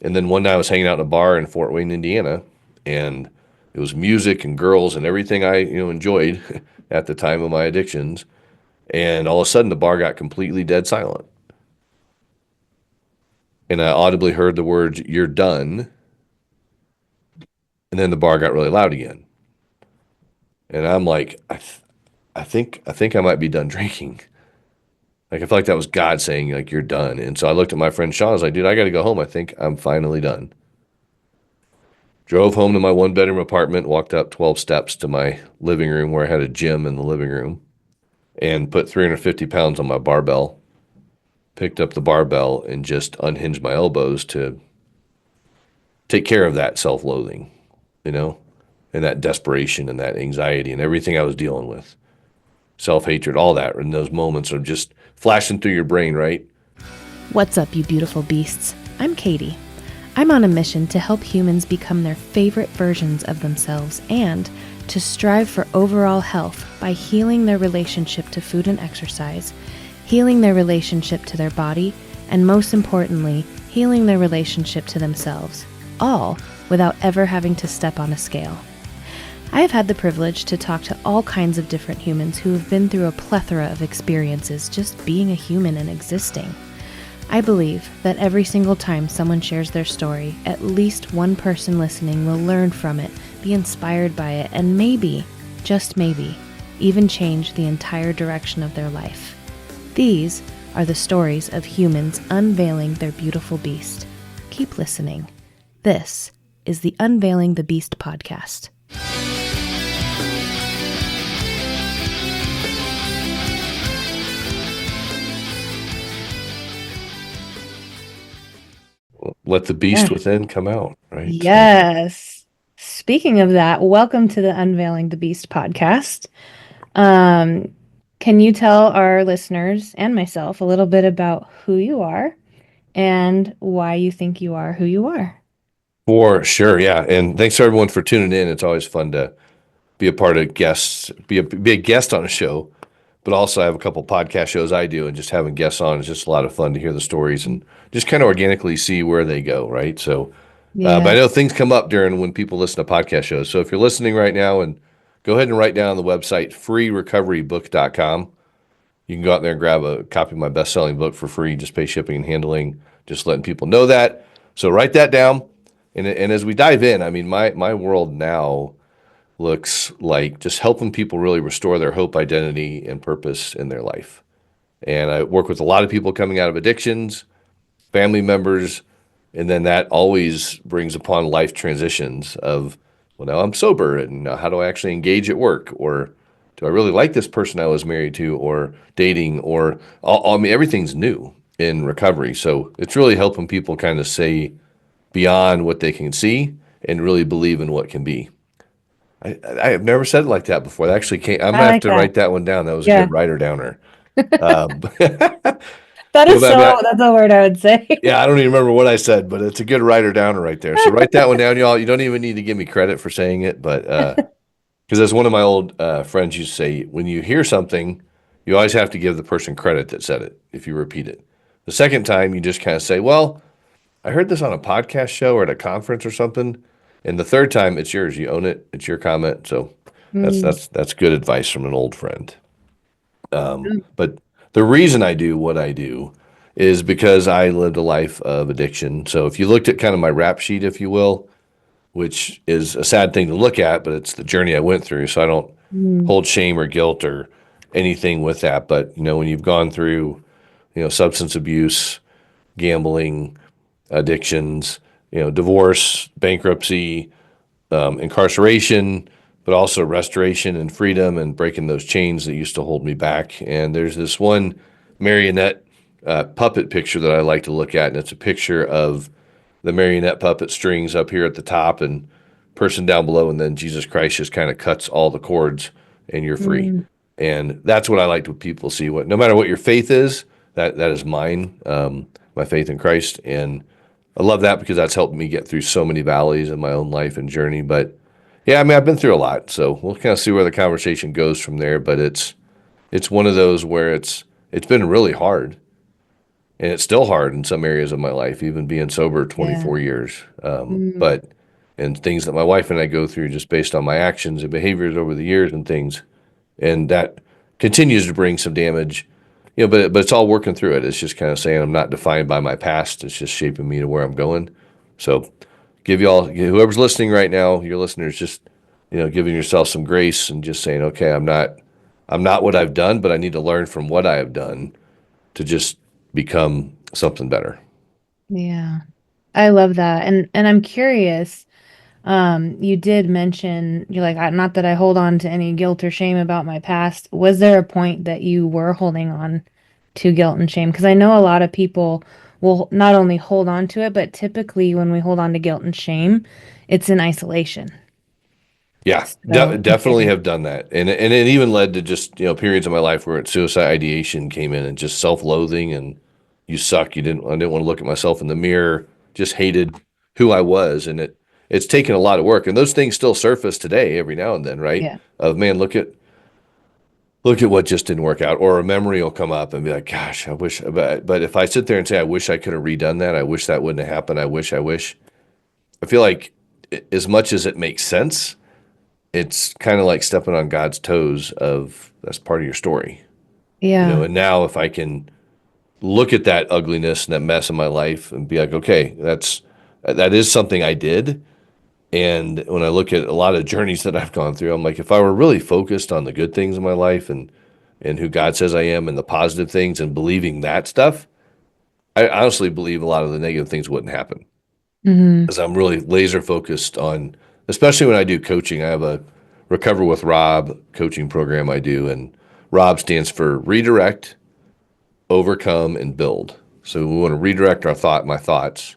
And then one night I was hanging out in a bar in Fort Wayne, Indiana, and it was music and girls and everything I, enjoyed at the time of my addictions. And all of a sudden the bar got completely dead silent. And I audibly heard the words, "You're done." And then the bar got really loud again. And I'm like, I think I might be done drinking. Like I feel like that was God saying, like, "You're done." And so I looked at my friend Sean. I was like, "Dude, I got to go home. I think I'm finally done." Drove home to my one bedroom apartment, walked up 12 steps to my living room where I had a gym in the living room, and put 350 pounds on my barbell. Picked up the barbell and just unhinged my elbows to take care of that self-loathing, you know, and that desperation and that anxiety and everything I was dealing with. Self-hatred, all that, and those moments are just flashing through your brain, right? What's up, you beautiful beasts? I'm Katie. I'm on a mission to help humans become their favorite versions of themselves and to strive for overall health by healing their relationship to food and exercise, healing their relationship to their body, and most importantly, healing their relationship to themselves, all without ever having to step on a scale. I have had the privilege to talk to all kinds of different humans who have been through a plethora of experiences just being a human and existing. I believe that every single time someone shares their story, at least one person listening will learn from it, be inspired by it, and maybe, just maybe, even change the entire direction of their life. These are the stories of humans unveiling their beautiful beast. Keep listening. This is the Unveiling the Beast podcast. Let the beast within come out, right? Yes. Speaking of that, welcome to the Unveiling the Beast podcast. Can you tell our listeners and myself a little bit about who you are and why you think you are who you are? For sure, yeah. And thanks to everyone for tuning in. It's always fun to be a part of guests, be a guest on a show, but also I have a couple podcast shows I do, and just having guests on is just a lot of fun to hear the stories and just kind of organically see where they go, right? So, but I know things come up during when people listen to podcast shows. So if you're listening right now, and go ahead and write down on the website freerecoverybook.com. You can go out there and grab a copy of my best-selling book for free. Just pay shipping and handling. Just letting people know that. So write that down. And as we dive in, I mean, my world now looks like just helping people really restore their hope, identity, and purpose in their life. And I work with a lot of people coming out of addictions, family members, and then that always brings upon life transitions of, well, now I'm sober, and now how do I actually engage at work? Or do I really like this person I was married to or dating? Or, I mean, everything's new in recovery. So it's really helping people kind of say beyond what they can see and really believe in what can be. I have never said it like that before. That actually came. I'm I gonna have like to that. write that one down. That was a Yeah. good writer downer. Um, That no, is but I mean, that's a word I would say. yeah, I don't even remember what I said, but it's a good writer downer right there. So write that one down, y'all. You don't even need to give me credit for saying it, but because as one of my old friends used to say, when you hear something, you always have to give the person credit that said it if you repeat it. The second time, you just kind of say, "Well, I heard this on a podcast show or at a conference or something." And the third time, it's yours. You own it. It's your comment. So that's good advice from an old friend. But the reason I do what I do is because I lived a life of addiction. So if you looked at kind of my rap sheet, if you will, which is a sad thing to look at, but it's the journey I went through. So I don't hold shame or guilt or anything with that. But when you've gone through, substance abuse, gambling, addictions, divorce, bankruptcy, incarceration, but also restoration and freedom and breaking those chains that used to hold me back. And there's this one marionette puppet picture that I like to look at, and it's a picture of the marionette puppet strings up here at the top and person down below, and then Jesus Christ just kind of cuts all the cords and you're free. And that's what I like to people see. No matter what your faith is, that is mine, my faith in Christ. And I love that because that's helped me get through so many valleys in my own life and journey. But yeah, I mean, I've been through a lot, so we'll kind of see where the conversation goes from there. But it's one of those where it's been really hard. and it's still hard in some areas of my life, even being sober Yeah. 24 years. Mm. But and things that my wife and I go through just based on my actions and behaviors over the years and things, and that continues to bring some damage. But it's all working through it. It's just kind of saying I'm not defined by my past. It's just shaping me to where I'm going. So give y'all whoever's listening right now, your listeners, just giving yourself some grace and just saying, okay, I'm not what I've done, but I need to learn from what I have done to just become something better. Yeah. I love that. And I'm curious, you did mention you're like, not that I hold on to any guilt or shame about my past. Was there a point that you were holding on to guilt and shame? Because I know a lot of people will not only hold on to it, but typically when we hold on to guilt and shame, it's in isolation. Yeah, So I'm definitely curious. have done that, and it even led to just periods of my life where suicide ideation came in and just self-loathing and you suck. I didn't want to look at myself in the mirror. Just hated who I was, and it's taken a lot of work. And those things still surface today every now and then, right? Yeah. Of man, look at what just didn't work out, or a memory will come up and be like, gosh, I wish. But if I sit there and say, I wish I could have redone that. I wish that wouldn't have happened. I wish. I feel like as much as it makes sense, it's kind of like stepping on God's toes of that's part of your story, Yeah. and now if I can look at that ugliness and that mess in my life and be like, okay, that is something I did. And when I look at a lot of journeys that I've gone through, I'm like, if I were really focused on the good things in my life and who God says I am and the positive things and believing that stuff, I honestly believe a lot of the negative things wouldn't happen Hmm. because I'm really laser focused on, especially when I do coaching. I have a Recover with Rob coaching program I do, and Rob stands for redirect, overcome, and build. So we want to redirect my thoughts,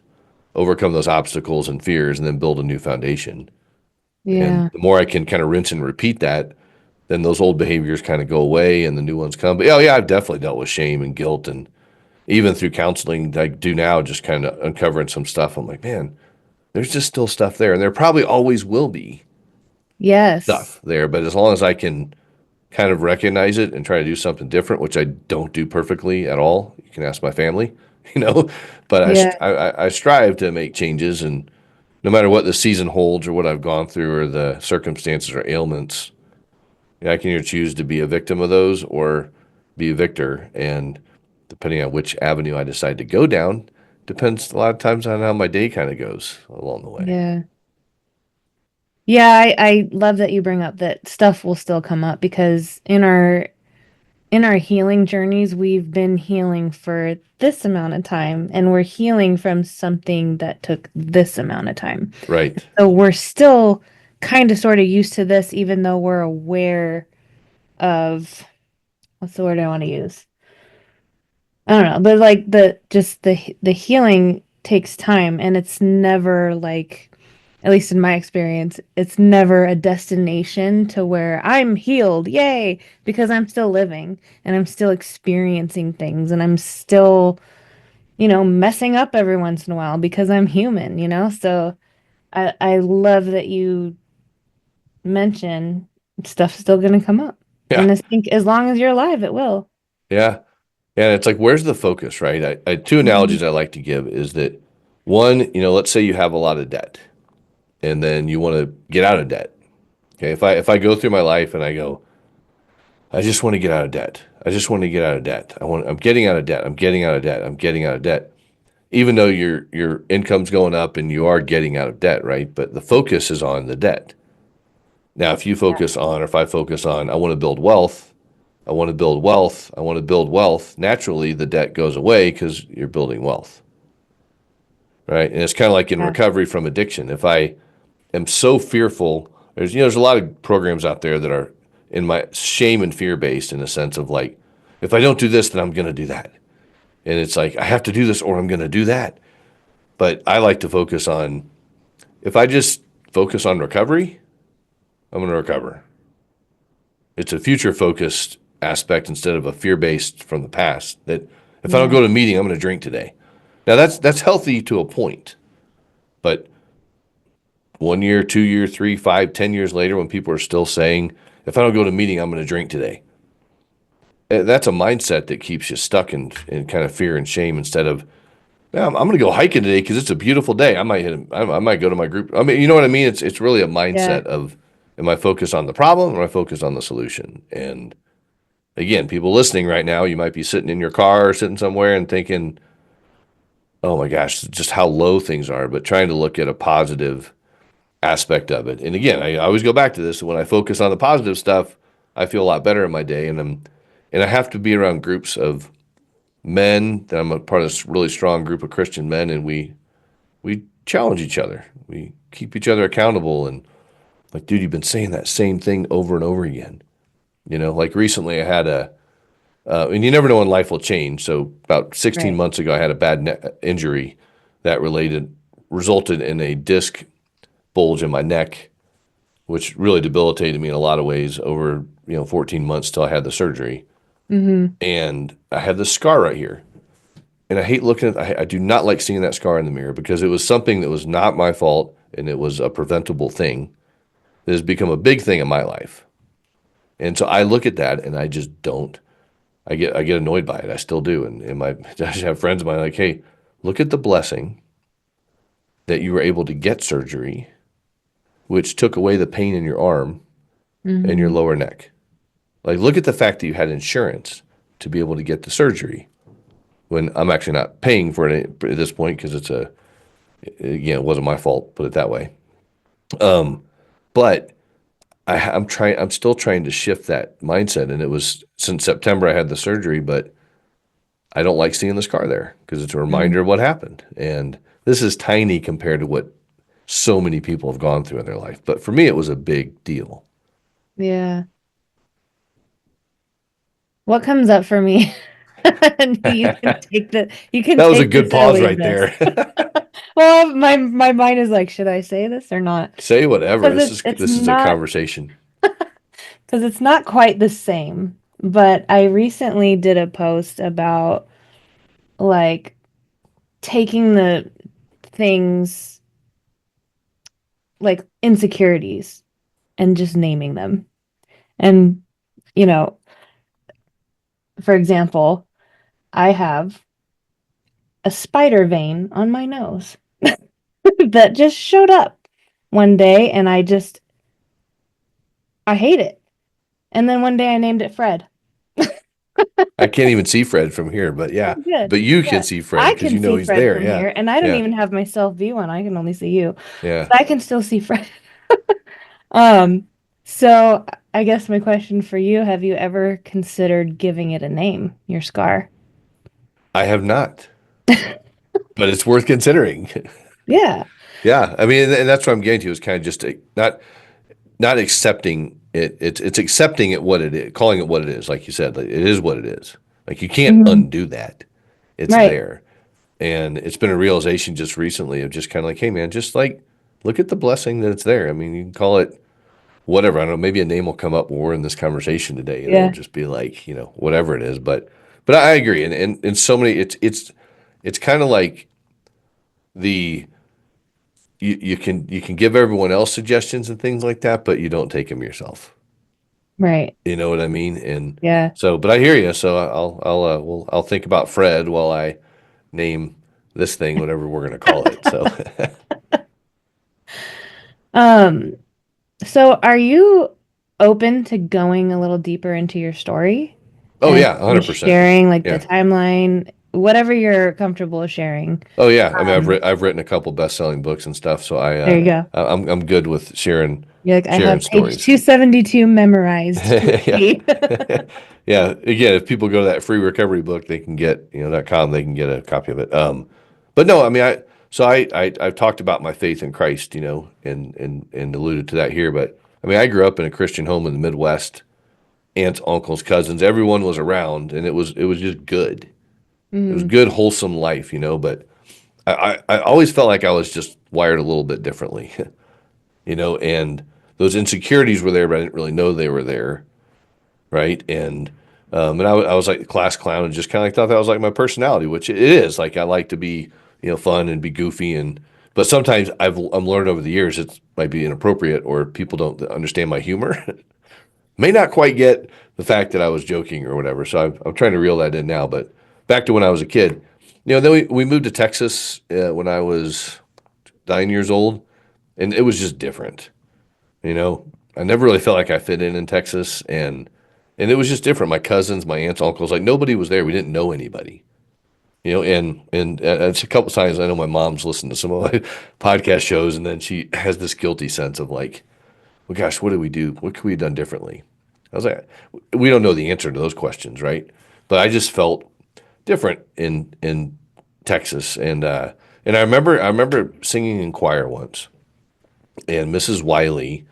overcome those obstacles and fears, and then build a new foundation. And Yeah. the more I can kind of rinse and repeat that, then those old behaviors kind of go away and the new ones come. But yeah, I've definitely dealt with shame and guilt, and even through counseling that I do now, just kind of uncovering some stuff. I'm like, man, there's just still stuff there, and there probably always will be Yes. stuff there. But as long as I can kind of recognize it and try to do something different, which I don't do perfectly at all, you can ask my family, you know. But Yeah. I strive to make changes, and no matter what the season holds or what I've gone through or the circumstances or ailments, I can either choose to be a victim of those or be a victor. And depending on which avenue I decide to go down, depends a lot of times on how my day kind of goes along the way. Yeah. Yeah, I love that you bring up that stuff will still come up because in our healing journeys, we've been healing for this amount of time and we're healing from something that took this amount of time. Right. So we're still kind of sort of used to this, even though we're aware of what's the word I want to use? I don't know, but like the healing takes time and it's never like at least in my experience, it's never a destination to where I'm healed, yay, because I'm still living and I'm still experiencing things and I'm still, messing up every once in a while because I'm human. So I love that you mention stuff's still gonna come up. Yeah. And I think as long as you're alive, it will. Yeah. And it's like, where's the focus, right? Two Mhm. analogies I like to give is that one, let's say you have a lot of debt and then you want to get out of debt. Okay. If I go through my life and I go, I just want to get out of debt. I just want to get out of debt. I'm getting out of debt. I'm getting out of debt. I'm getting out of debt. Even though your income's going up and you are getting out of debt, right? But the focus is on the debt. Now, if you focus on, or if I focus on, I want to build wealth, I want to build wealth, I want to build wealth, naturally the debt goes away because you're building wealth, right? And it's kind of like in Yeah. recovery from addiction. If I am so fearful, there's a lot of programs out there that are in my shame and fear based in a sense of like, if I don't do this, then I'm going to do that. And it's like, I have to do this or I'm going to do that. But I like to focus on, if I just focus on recovery, I'm going to recover. It's a future focused aspect instead of a fear based from the past. That if I don't Yeah. go to a meeting, I'm going to drink today. Now that's healthy to a point, but 1 year, 2 year, 3, 5, 10 years later, when people are still saying, if I don't go to a meeting, I'm going to drink today. that's a mindset that keeps you stuck in kind of fear and shame instead of, yeah, I'm going to go hiking today because it's a beautiful day. I might go to my group. I mean, you know what I mean? It's really a Yeah. mindset of, am I focused on the problem or am I focused on the solution? And again, people listening right now, you might be sitting in your car or sitting somewhere and thinking, oh my gosh, just how low things are, but trying to look at a positive aspect of it. And again, I always go back to this. When I focus on the positive stuff, I feel a lot better in my day. And I have to be around groups of men that I'm a part of this really strong group of Christian men, and we challenge each other. We keep each other accountable. And like, dude, you've been saying that same thing over and over again. Like recently I had and you never know when life will change. So about 16 Right. months ago, I had a bad injury that resulted in a disc bulge in my neck, which really debilitated me in a lot of ways over, 14 months till I had the surgery. Mm-hmm. And I had this scar right here. And I hate looking I do not like seeing that scar in the mirror because it was something that was not my fault and it was a preventable thing that has become a big thing in my life. And so I look at that and I just don't. I get annoyed by it. I still do. And my I just have friends of mine like, hey, look at the blessing that you were able to get surgery, which took away the pain in your arm and your Mm-hmm. lower neck. Like, look at the fact that you had insurance to be able to get the surgery when I'm actually not paying for it at this point because again, it wasn't my fault, put it that way. But I'm still trying to shift that mindset. And it was since September I had the surgery, but I don't like seeing the scar there because it's a Mm-hmm. reminder of what happened. And this is tiny compared to what so many people have gone through in their life. But for me, it was a big deal. Yeah. What comes up for me? And you can That was a take good this or pause leave right this. there. Well, my mind is like, should I say this or not? Say whatever. Because This it's is it's this is a not conversation. because it's not quite the same. But I recently did a post about like taking the things like insecurities and just naming them. And, you know, for example, I have a spider vein on my nose that just showed up one day and I hate it. And then one day I named it Fred. I can't even see Fred from here, but yeah. Oh, good. But you can Yeah. see Fred I because can you know see he's Fred there. from Yeah. here, and I don't Yeah. even have my self view on. I can only see you, Yeah. but I can still see Fred. Um, so I guess my question for you, have you ever considered giving it a name, your scar? I have not, but it's worth considering. Yeah. Yeah. I mean, and that's what I'm getting to is kind of just not accepting it. It's accepting it what it is, calling it what it is. Like you said, like, it is what it is. Like you can't Hmm. undo that. It's Right. there. And it's been a realization just recently of just kind of like, hey man, just like look at the blessing that it's there. I mean, you can call it whatever. I don't know, maybe a name will come up when we're in this conversation today and it'll Yeah. just be like, whatever it is. But I agree. And so many it's kind of like the you can give everyone else suggestions and things like that, but you don't take them yourself. Right. You know what I mean? And Yeah. so, but I hear you. So I'll think about Fred while I name this thing whatever we're gonna call it. So, Um, so are you open to going a little deeper into your story oh and yeah, just 100%. sharing like the Yeah. timeline, whatever you're comfortable sharing? Oh yeah. I mean, Um, I've written a couple best-selling books and stuff, so there you go. I'm good with sharing You're like, I sharing have page stories. 272 memorized to a Yeah. T. Yeah. Again, if people go to that free recovery book, they can get, .com, they can get a copy of it. But no, I mean, I've talked about my faith in Christ, and alluded to that here. But I mean, I grew up in a Christian home in the Midwest, aunts, uncles, cousins, everyone was around, and it was just good. It was Mm, good, wholesome life, but I always felt like I was just wired a little bit differently, and those insecurities were there, but I didn't really know they were there. Right? And I was like the class clown and just kind of like thought that was like my personality, which it is. Like I like to be, fun and be goofy but sometimes I'm learned over the years it might be inappropriate or people don't understand my humor. May not quite get the fact that I was joking or whatever. So I'm trying to reel that in now. But back to when I was a kid, then we moved to Texas when I was 9 years old, and it was just different. You know, I never really felt like I fit in Texas, and it was just different. My cousins, my aunts, uncles, like nobody was there. We didn't know anybody. And it's a couple times I know my mom's listened to some of my podcast shows, and then she has this guilty sense of like, well, gosh, what did we do? What could we have done differently? I was like, we don't know the answer to those questions, right? But I just felt different in Texas, and I remember singing in choir once, and Mrs. Wiley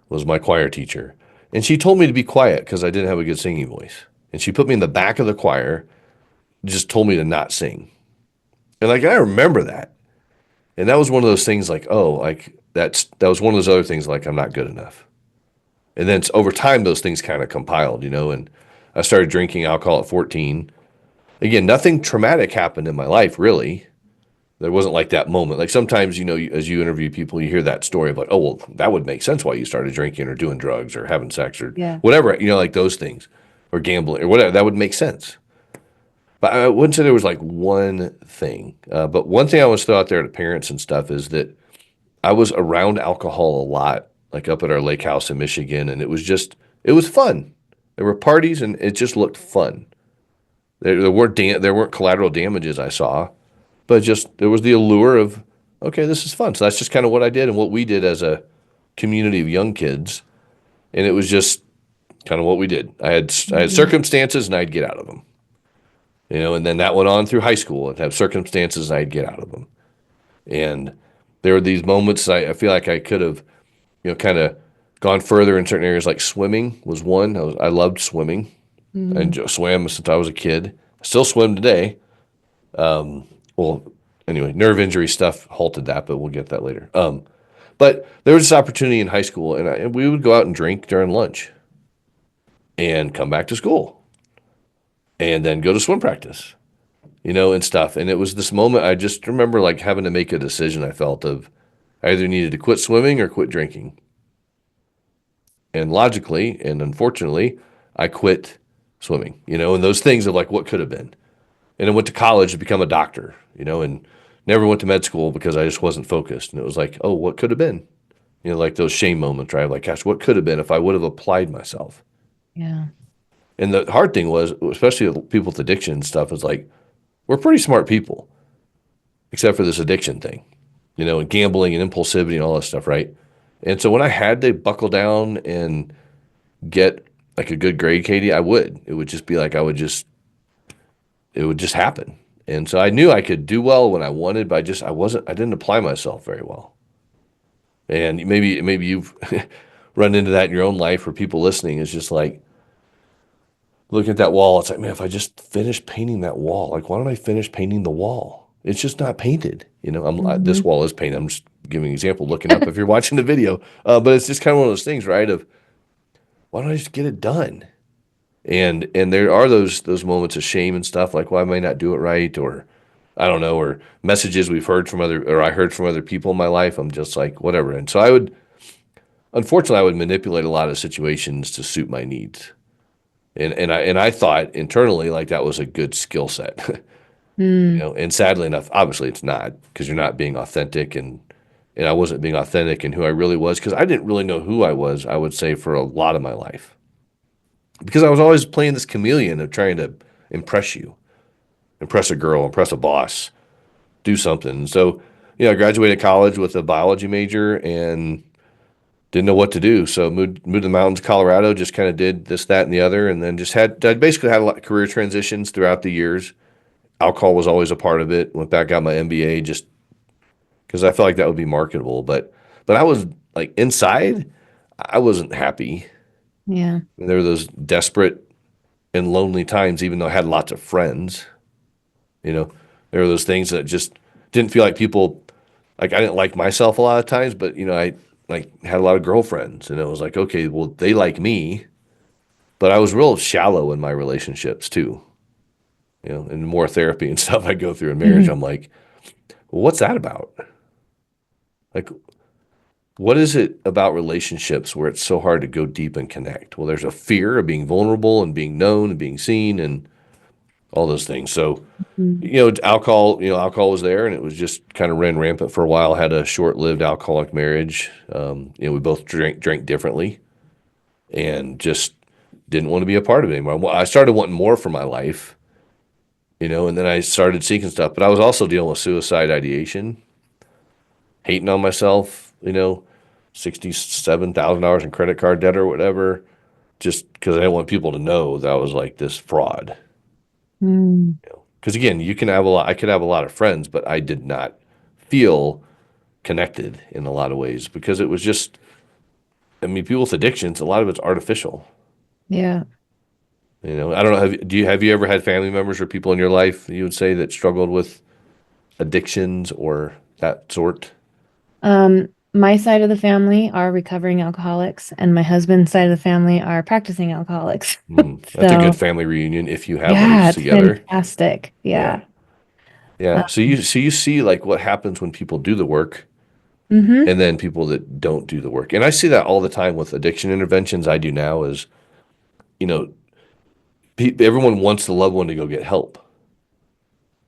was my choir teacher, and she told me to be quiet because I didn't have a good singing voice, and she put me in the back of the choir, just told me to not sing, and like I remember that, and that was one of those things like, oh, like that was one of those other things like I'm not good enough. And then over time, those things kind of compiled, and I started drinking alcohol at 14. Again, nothing traumatic happened in my life, really. There wasn't like that moment. Like sometimes, as you interview people, you hear that story of like, oh, well, that would make sense why you started drinking or doing drugs or having sex or Yeah. whatever, like those things or gambling or whatever. That would make sense. But I wouldn't say there was like one thing. But one thing I want to throw out there to parents and stuff is that I was around alcohol a lot, like up at our lake house in Michigan, and it was fun. There were parties, and it just looked fun. There weren't collateral damages I saw, but just there was the allure of, okay, this is fun. So that's just kind of what I did and what we did as a community of young kids, and it was just kind of what we did. I had circumstances, and I'd get out of them, and then that went on through high school. I'd have circumstances, and I'd get out of them, and there were these moments I feel like I could have, kind of gone further in certain areas. Like swimming was one. I loved swimming. Swam since I was a kid. I still swim today. Well, anyway, nerve injury stuff halted that, but we'll get that later. But there was this opportunity in high school, and we would go out and drink during lunch, and come back to school, and then go to swim practice, and stuff. And it was this moment I just remember like having to make a decision. I felt of I either needed to quit swimming or quit drinking. And logically and unfortunately, I quit swimming, and those things of like what could have been. And I went to college to become a doctor, and never went to med school because I just wasn't focused. And it was like, oh, what could have been? Like those shame moments, right? Like, gosh, what could have been if I would have applied myself? Yeah. And the hard thing was, especially with people with addiction and stuff, is like, we're pretty smart people, except for this addiction thing, and gambling and impulsivity and all that stuff, right? And so when I had to buckle down and get like a good grade, Katie, I would. It would just be like it would just happen. And so I knew I could do well when I wanted, but I didn't apply myself very well. And maybe you've run into that in your own life, or people listening is just like looking at that wall. It's like, man, if I just finished painting that wall, like why don't I finish painting the wall? It's just not painted. This wall is painted. I'm just giving an example, looking up if you're watching the video. But it's just kind of one of those things, right? Of why don't I just get it done? And there are those moments of shame and stuff, like, well, I may not do it right, or I don't know, or messages I heard from other people in my life. I'm just like, whatever. And so unfortunately, I would manipulate a lot of situations to suit my needs. And I thought internally like that was a good skill set. And sadly enough, obviously it's not, because you're not being authentic, and I wasn't being authentic in who I really was, because I didn't really know who I was, I would say, for a lot of my life. Because I was always playing this chameleon of trying to impress you, impress a girl, impress a boss, do something. So, I graduated college with a biology major and didn't know what to do. So moved to the mountains of Colorado, just kind of did this, that, and the other, and then I basically had a lot of career transitions throughout the years. Alcohol was always a part of it. Went back, got my MBA just because I felt like that would be marketable. But I was like inside, I wasn't happy. Yeah. And there were those desperate and lonely times, even though I had lots of friends. There were those things that just didn't feel like people, like I didn't like myself a lot of times, but I like had a lot of girlfriends, and it was like, okay, well, they like me, but I was real shallow in my relationships too. And more therapy and stuff I go through in marriage, I'm like, well, what's that about? Like, what is it about relationships where it's so hard to go deep and connect? Well, there's a fear of being vulnerable and being known and being seen and all those things. So, Mm. alcohol was there and it was just kind of ran rampant for a while. Had a short-lived alcoholic marriage. We both drank differently and just didn't want to be a part of it anymore. I started wanting more for my life, and then I started seeking stuff. But I was also dealing with suicide ideation, hating on myself, $67,000 in credit card debt or whatever, just because I didn't want people to know that I was like this fraud. Mm. Because again, I could have a lot of friends, but I did not feel connected in a lot of ways because it was just, I mean, people with addictions, a lot of it's artificial. Yeah. I don't know. Have you ever had family members or people in your life you would say that struggled with addictions or that sort? My side of the family are recovering alcoholics, and my husband's side of the family are practicing alcoholics. That's a good So, family reunion if you have yeah, those it's together. fantastic. Yeah. Yeah. Yeah. Uh, So you see like what happens when people do the work mm-hmm. and then people that don't do the work. And I see that all the time with addiction interventions I do now is, you know, everyone wants the loved one to go get help,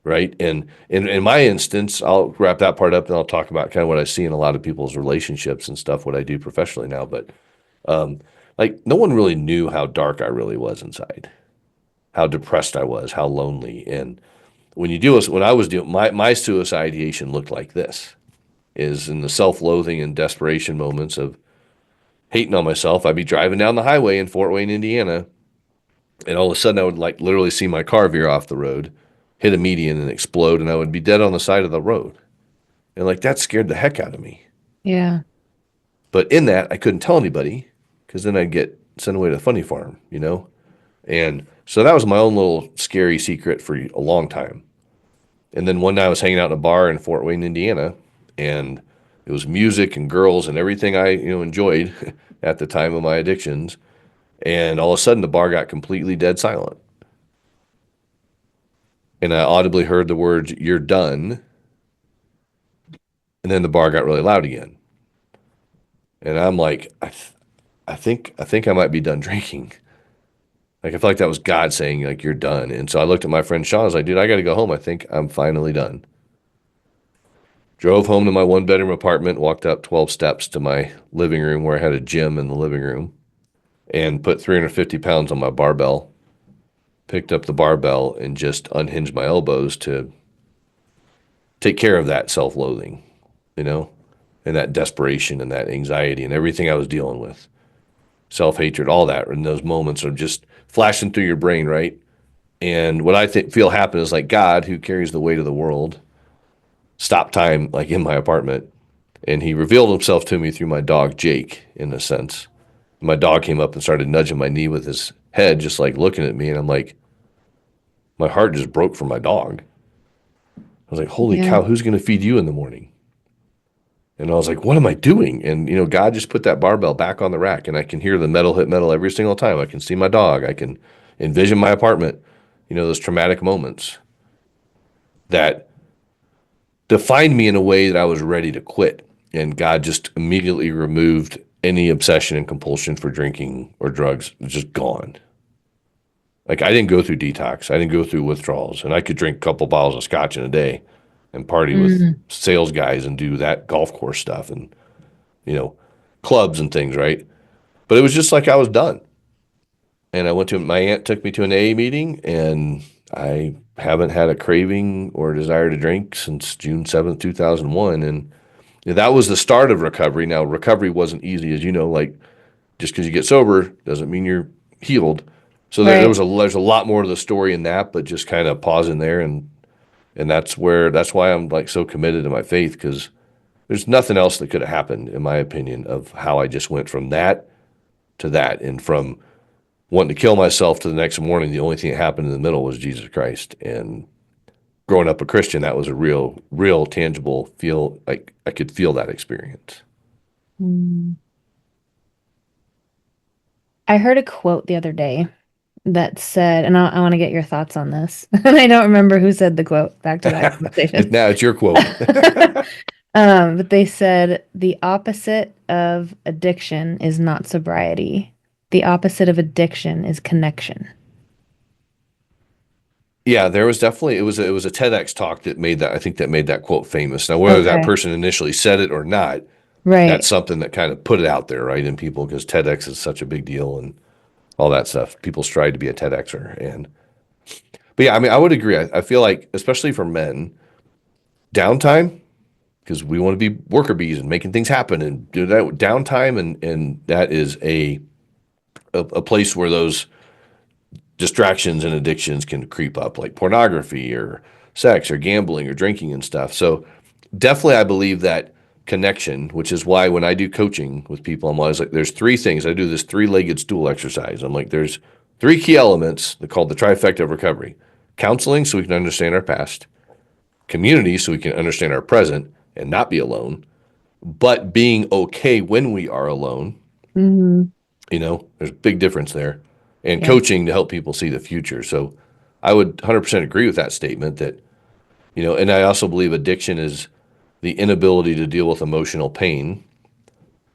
right? And in my instance, I'll wrap that part up and I'll talk about kind of what I see in a lot of people's relationships and stuff, what I do professionally now. But like no one really knew how dark I really was inside, how depressed I was, how lonely. And when I was dealing, my suicide ideation looked like this, is in the self-loathing and desperation moments of hating on myself. I'd be driving down the highway in Fort Wayne, Indiana, and all of a sudden I would like literally see my car veer off the road, hit a median and explode, and I would be dead on the side of the road. And like that scared the heck out of me. Yeah. But in that, I couldn't tell anybody because then I'd get sent away to the funny farm. And so that was my own little scary secret for a long time. And then one night I was hanging out in a bar in Fort Wayne, Indiana, and it was music and girls and everything I enjoyed at the time of my addictions. And all of a sudden, the bar got completely dead silent, and I audibly heard the words "You're done," and then the bar got really loud again. And I'm like, I think I might be done drinking. Like I feel like that was God saying like you're done. And so I looked at my friend Sean. I was like, dude, I got to go home. I think I'm finally done. Drove home to my one bedroom apartment, walked up 12 steps to my living room where I had a gym in the living room, and put 350 pounds on my barbell, picked up the barbell, and just unhinged my elbows to take care of that self loathing, you know, and that desperation and that anxiety and everything I was dealing with, self hatred, all that. And those moments are just flashing through your brain, right? And what feel happened is like God, who carries the weight of the world, stopped time like in my apartment, and he revealed himself to me through my dog Jake, in a sense. My dog came up and started nudging my knee with his head, just like looking at me, and I'm like, my heart just broke for my dog. I was like, holy Yeah. cow, who's going to feed you in the morning? And I was like, what am I doing? And God just put that barbell back on the rack, and I can hear the metal hit metal every single time. I can see my dog. I can envision my apartment. Those traumatic moments that defined me in a way that I was ready to quit. And God just immediately removed any obsession and compulsion for drinking or drugs. It's just gone. Like I didn't go through detox. I didn't go through withdrawals. And I could drink a couple bottles of scotch in a day and party with Mm. sales guys and do that golf course stuff and, you know, clubs and things, right? But it was just like I was done. And my aunt took me to an AA meeting, and I haven't had a craving or desire to drink since June 7th, 2001. And that was the start of recovery. Now, recovery wasn't easy, as you know, like just because you get sober doesn't mean you're healed. So Right. there's a lot more to the story in that, but just kind of pausing there, and that's why I'm like so committed to my faith, because there's nothing else that could have happened, in my opinion, of how I just went from that to that, and from wanting to kill myself to the next morning. The only thing that happened in the middle was Jesus Christ. And growing up a Christian, that was a real tangible feel. Like I could feel that experience. Mm. I heard a quote the other day that said, and I want to get your thoughts on this. And I don't remember who said the quote, back to that conversation. Now it's your quote. But they said the opposite of addiction is not sobriety. The opposite of addiction is connection. Yeah, there was definitely it was a TEDx talk that made that I think that made that quote famous. Now, whether that Okay. person initially said it or not, that's Right. something that kind of put it out there, right, in people because TEDx is such a big deal and all that stuff. People strive to be a TEDxer, and but yeah, I mean, I would agree. I feel like especially for men, downtime because we want to be worker bees and making things happen and do that downtime, and that is a place where those distractions and addictions can creep up, like pornography or sex or gambling or drinking and stuff. So definitely, I believe that connection, which is why when I do coaching with people, I'm always like, there's three things. I do this three-legged stool exercise. I'm like, there's three key elements. They're called the trifecta of recovery: counseling, so we can understand our past; community, so we can understand our present and not be alone; but being okay when we are alone. Hmm. There's a big difference there. And Yeah. coaching to help people see the future. So I would 100% agree with that statement and I also believe addiction is the inability to deal with emotional pain,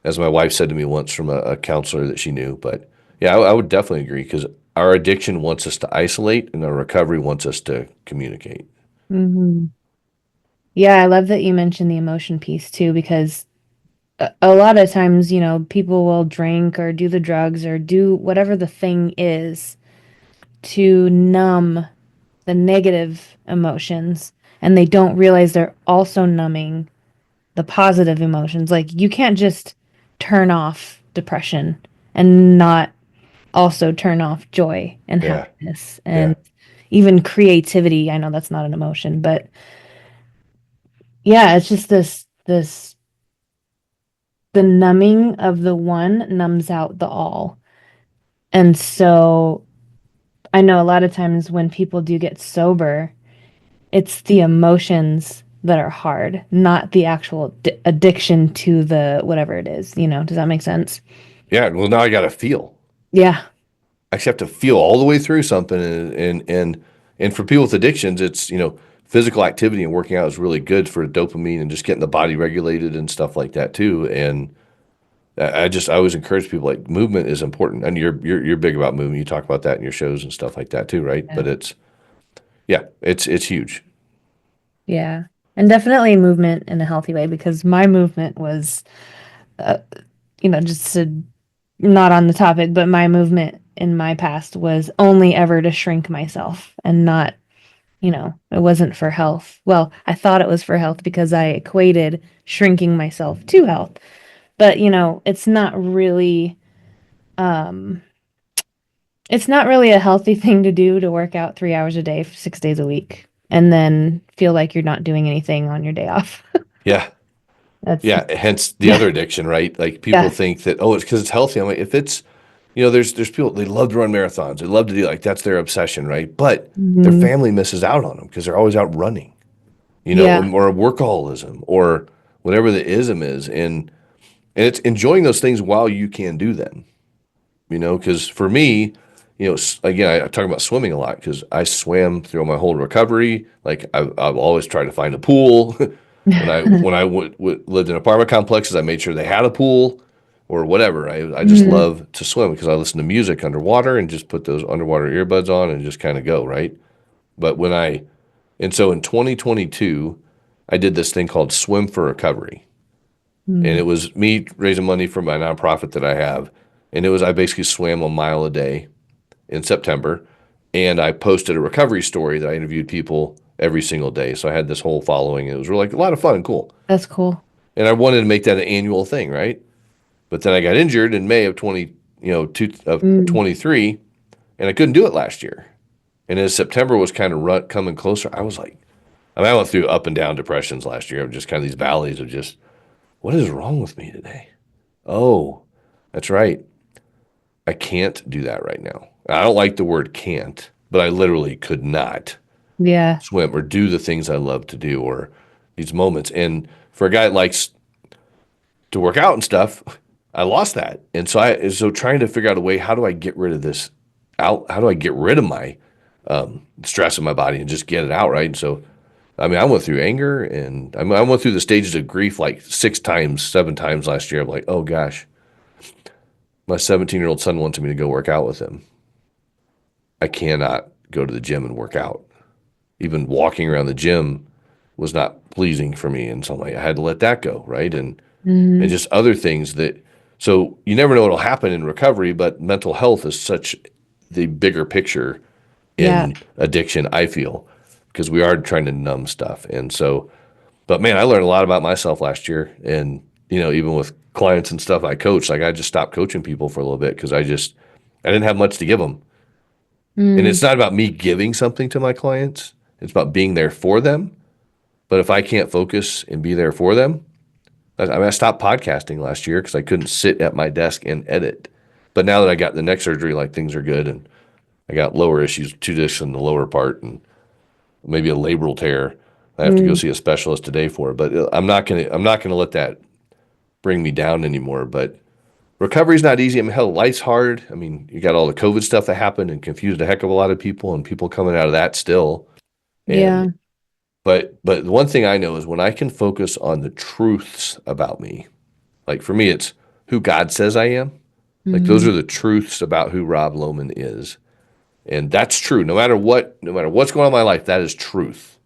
as my wife said to me once from a counselor that she knew. But yeah, I would definitely agree because our addiction wants us to isolate and our recovery wants us to communicate. Hmm. Yeah, I love that you mentioned the emotion piece too, because a lot of times, people will drink or do the drugs or do whatever the thing is to numb the negative emotions, and they don't realize they're also numbing the positive emotions. Like you can't just turn off depression and not also turn off joy and Yeah. happiness Yeah. and even creativity. I know that's not an emotion, but yeah, it's just this the numbing of the one numbs out the all. And so I know a lot of times when people do get sober, it's the emotions that are hard, not the actual addiction to the whatever it is. Does that make sense? Yeah. Well, now I got to feel. Yeah. I actually have to feel all the way through something, and for people with addictions, it's physical activity and working out is really good for dopamine and just getting the body regulated and stuff like that too. And I always encourage people like movement is important, and you're big about movement. You talk about that in your shows and stuff like that too, right? Yeah. But it's huge. Yeah. And definitely movement in a healthy way because my movement was, uh, just to, not on the topic, but my movement in my past was only ever to shrink myself and not, it wasn't for health. Well, I thought it was for health because I equated shrinking myself to health. But, um, it's not really a healthy thing to do to work out 3 hours a day, 6 days a week, and then feel like you're not doing anything on your day off. Yeah, That's, yeah. Hence the yeah, other addiction, right? Like people yeah. think that it's because it's healthy. I'm like, if it's there's people they love to run marathons, they love to do like that's their obsession, right? But their Hmm. family misses out on them because they're always out running, Yeah. or workaholism or whatever the ism is, and it's enjoying those things while you can do them. Because for me, again, I talk about swimming a lot because I swam through my whole recovery. Like I've always tried to find a pool. When I lived in apartment complexes, I made sure they had a pool or whatever. I just Hmm. love to swim because I listen to music underwater and just put those underwater earbuds on and just kind of go, right? But and so in 2022, I did this thing called Swim for Recovery. And Hmm. it was me raising money for my nonprofit that I have. And I basically swam a mile a day in September. And I posted a recovery story that I interviewed people every single day. So I had this whole following. It was really like a lot of fun and cool. That's cool. And I wanted to make that an annual thing, right? But then I got injured in May of Mm. 23, and I couldn't do it last year. And as September was kind of coming closer, I was like, I went through up and down depressions last year of just kind of these valleys of just, what is wrong with me today? Oh, that's right. I can't do that right now. I don't like the word can't, but I literally could not Yeah. swim or do the things I love to do or these moments. And for a guy that likes to work out and stuff, I lost that. And so trying to figure out a way, how do I get rid of this out? How do I get rid of my stress in my body and just get it out, right? And so I mean, I went through anger and I went through the stages of grief like 6 times, 7 times last year. I'm like, oh gosh, my 17-year-old son wants me to go work out with him. I cannot go to the gym and work out. Even walking around the gym was not pleasing for me. And so I'm like, I had to let that go. Right. And Hmm. just other things that, so you never know what'll happen in recovery, but mental health is such the bigger picture Yeah. in addiction, I feel, because we are trying to numb stuff. And so, but man, I learned a lot about myself last year. And, even with clients and stuff I coach, like I just stopped coaching people for a little bit because I didn't have much to give them. And Mm. it's not about me giving something to my clients, it's about being there for them. But if I can't focus and be there for them, I stopped podcasting last year because I couldn't sit at my desk and edit. But now that I got the neck surgery, like things are good, and I got lower issues, 2 discs in the lower part, and maybe a labral tear. I have to go Mm. see a specialist today for it. But I'm not gonna let that bring me down anymore. But recovery's not easy. I mean, hell, life's hard. I mean, you got all the COVID stuff that happened and confused a heck of a lot of people, and people coming out of that still. And Yeah. but the one thing I know is when I can focus on the truths about me, like for me, it's who God says I am. Like those Mm. are the truths about who Rob Lohman is. And that's true. No matter what's going on in my life, that is truth.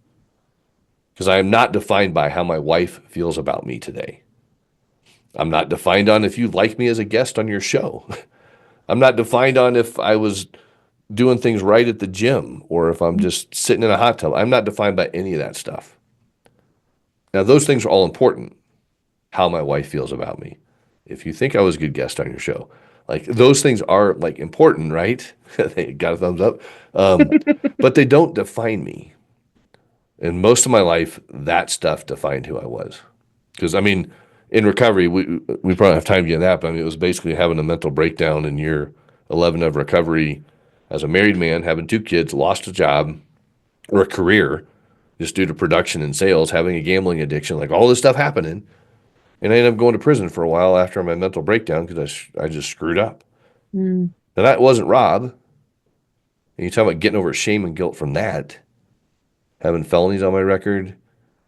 Because I am not defined by how my wife feels about me today. I'm not defined on if you like me as a guest on your show. I'm not defined on if I was doing things right at the gym or if I'm just sitting in a hot tub. I'm not defined by any of that stuff. Now, those things are all important. How my wife feels about me. If you think I was a good guest on your show, like those things are like important, right? They got a thumbs up. Um, but they don't define me. And most of my life, that stuff defined who I was. Because I mean, in recovery, we probably have time to get into that, but I mean, it was basically having a mental breakdown in year 11 of recovery as a married man, having 2 kids, lost a job or a career just due to production and sales, having a gambling addiction, like all this stuff happening. And I ended up going to prison for a while after my mental breakdown because I just screwed up. Mm. And that wasn't Rob. And you talk about getting over shame and guilt from that, having felonies on my record,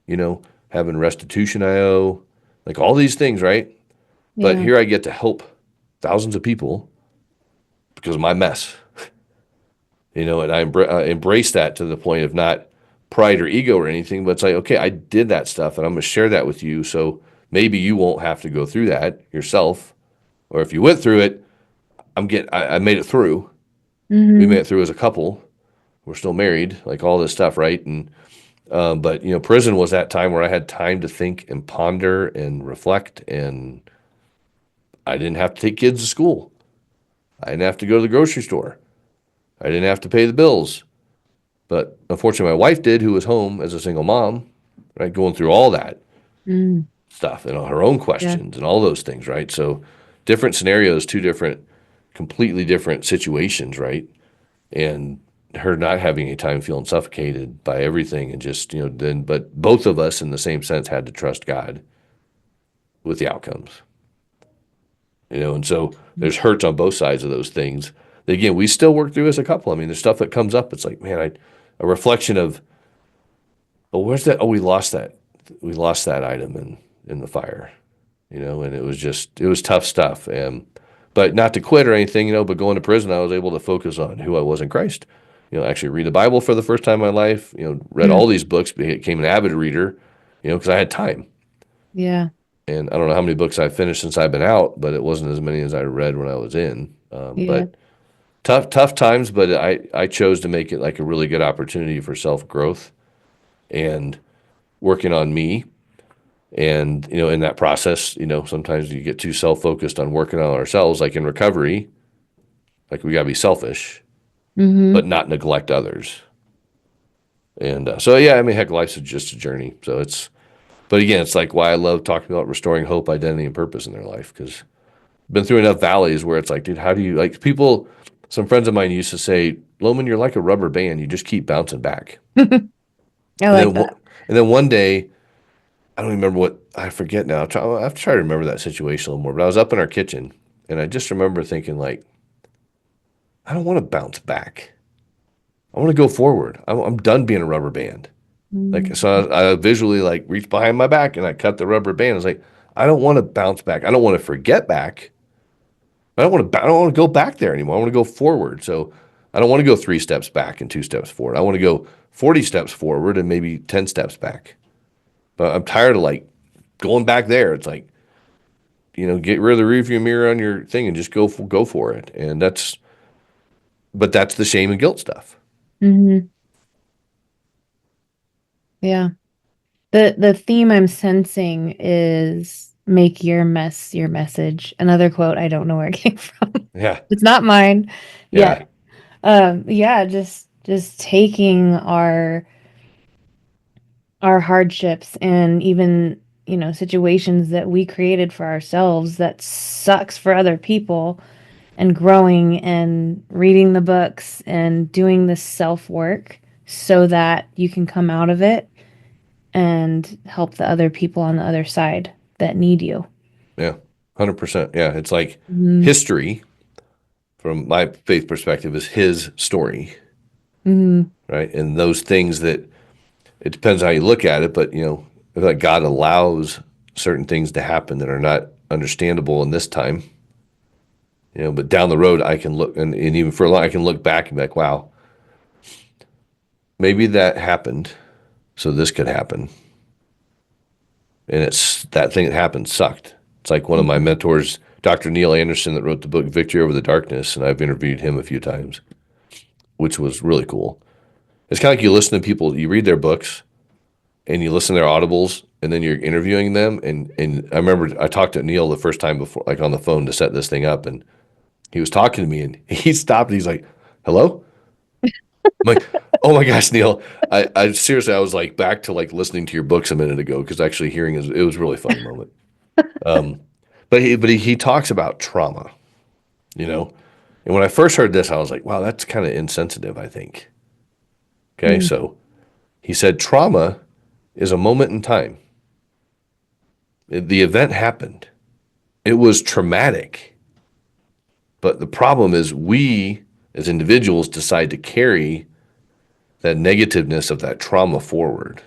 you know, having restitution I owe, like all these things, right? But Yeah. here I get to help thousands of people because of my mess, and I embrace that to the point of not pride or ego or anything, but it's like, okay, I did that stuff and I'm going to share that with you. So maybe you won't have to go through that yourself. Or if you went through it, I made it through. We made Hmm. it through as a couple. We're still married, like all this stuff, right? And but prison was that time where I had time to think and ponder and reflect, and I didn't have to take kids to school. I didn't have to go to the grocery store. I didn't have to pay the bills. But unfortunately, my wife did, who was home as a single mom, right, going through all that Mm. stuff and her own Yeah. questions and all those things, right? So different scenarios, completely different situations, right? And her not having a time feeling suffocated by everything and just but both of us in the same sense had to trust God with the outcomes, and so there's hurts on both sides of those things that, again, we still work through as a couple. I mean, there's stuff that comes up, it's like, man, a reflection of, oh, where's that, oh, we lost that item in the fire, and it was tough stuff. And but not to quit or anything, but going to prison, I was able to focus on who I was in Christ. Actually read the Bible for the first time in my life. Read Mm. all these books, became an avid reader. Because I had time. Yeah. And I don't know how many books I've finished since I've been out, but it wasn't as many as I read when I was in. Yeah. But tough times. But I chose to make it like a really good opportunity for self growth and working on me. And in that process, sometimes you get too self focused on working on ourselves, like in recovery. Like we gotta be selfish, but Hmm. not neglect others. And so yeah, I mean, heck, life's just a journey. So but again, it's like why I love talking about restoring hope, identity, and purpose in their life because I've been through enough valleys where it's like, dude, how do you like people? Some friends of mine used to say, "Loman, you're like a rubber band. You just keep bouncing back." I And like then that. and then one day, I don't even remember what I forget now. I have to try to remember that situation a little more. But I was up in our kitchen, and I just remember thinking like, I don't want to bounce back. I want to go forward. I'm done being a rubber band. Like, Mm-hmm. so I visually like reach behind my back and I cut the rubber band. I was like, I don't want to bounce back. I don't want to forget back. I don't want to go back there anymore. I want to go forward. So I don't want to go 3 steps back and 2 steps forward. I want to go 40 steps forward and maybe 10 steps back. But I'm tired of like going back there. It's like, get rid of the rearview mirror on your thing and just go for it. And but that's the shame and guilt stuff. Mm-hmm. Yeah. The theme I'm sensing is make your mess your message. Another quote, I don't know where it came from. Yeah. It's not mine. Yeah. Yeah. Yeah, just taking our hardships and even, situations that we created for ourselves that sucks for other people and growing and reading the books and doing the self work so that you can come out of it and help the other people on the other side that need you. Yeah. 100%. Yeah. It's like Mm-hmm. history from my faith perspective is his story, Mm-hmm. right? And those things that it depends how you look at it, but I feel like God allows certain things to happen that are not understandable in this time, but down the road I can look and even for a long I can look back and be like, wow, maybe that happened, so this could happen. And it's that thing that happened sucked. It's like one of my mentors, Dr. Neil Anderson, that wrote the book Victory Over the Darkness, and I've interviewed him a few times, which was really cool. It's kind of like you listen to people, you read their books and you listen to their audibles and then you're interviewing them. And I remember I talked to Neil the first time before, like on the phone to set this thing up. And he was talking to me and he stopped and he's like, hello? I'm like, oh my gosh, Neil. I seriously, I was like back to like listening to your books a minute ago because actually hearing it was a really funny moment. Um, but he talks about trauma, you know? And when I first heard this, I was like, wow, that's kind of insensitive, I think. Okay. So he said, trauma is a moment in time. The event happened. It was traumatic. But the problem is we as individuals decide to carry that negativeness of that trauma forward.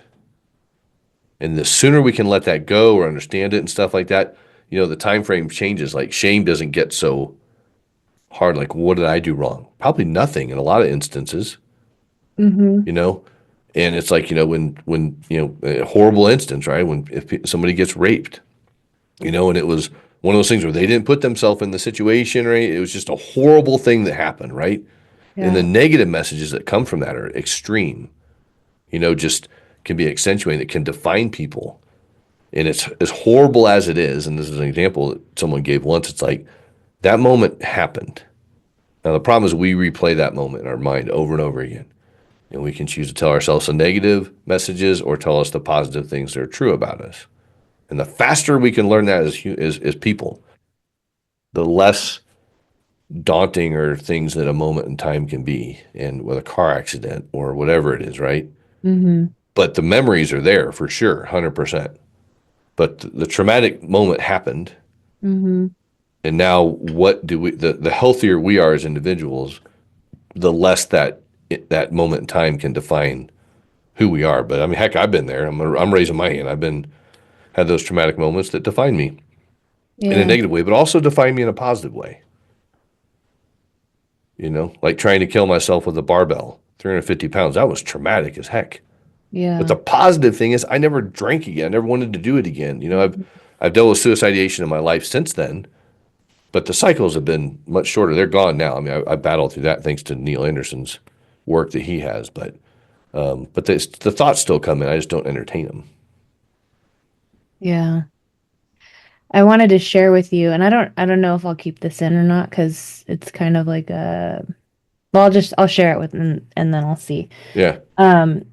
And the sooner we can let that go or understand it and stuff like that, the time frame changes. Like shame doesn't get so hard. Like, what did I do wrong? Probably nothing in a lot of instances, Mm-hmm. you know? And it's like, when a horrible instance, right? When if somebody gets raped, and it was one of those things where they didn't put themselves in the situation, right? It was just a horrible thing that happened, right? And the Yeah. negative messages that come from that are extreme, just can be accentuated. It can define people. And it's as horrible as it is. And this is an example that someone gave once. It's like that moment happened. Now, the problem is we replay that moment in our mind over and over again. And we can choose to tell ourselves the negative messages or tell us the positive things that are true about us. And the faster we can learn that as people, the less daunting or things that a moment in time can be, and with a car accident or whatever it is, right? Mm-hmm. But the memories are there for sure, 100%. But the traumatic moment happened, Mm-hmm. and now what do the healthier we are as individuals, the less that moment in time can define who we are. But I mean, heck, I've been there. I'm raising my hand. Had those traumatic moments that define me in a Yeah. negative way, but also define me in a positive way. Like trying to kill myself with a barbell, 350 pounds. That was traumatic as heck. But the Yeah. positive thing is I never drank again. I never wanted to do it again. I've dealt with suicidation in my life since then, but the cycles have been much shorter. They're gone now. I mean, I battled through that thanks to Neil Anderson's work that he has, but the thoughts still come in. I just don't entertain them. Yeah. I wanted to share with you, and I don't know if I'll keep this in or not because it's kind of like well, I'll share it with and then I'll see. Yeah. Um,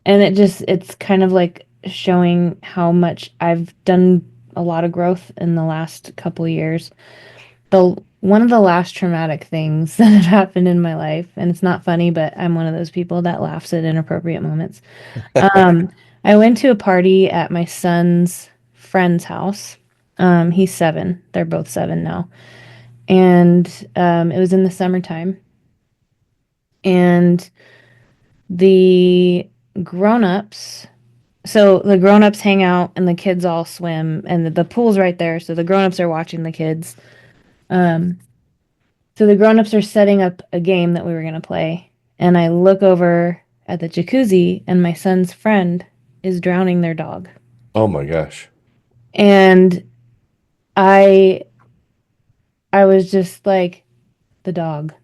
and it's kind of like showing how much I've done a lot of growth in the last couple years. The one of the last traumatic things that have happened in my life, and it's not funny, but I'm one of those people that laughs at inappropriate moments. Um, I went to a party at my son's friend's house. He's 7. They're both 7 now. And it was in the summertime. And the grown-ups, so the grown-ups hang out and the kids all swim and the pool's right there, so the grown-ups are watching the kids. Um, so the grown-ups are setting up a game that we were gonna play, and I look over at the jacuzzi and my son's friend is drowning their dog. Oh my gosh. And I I was just like, the dog,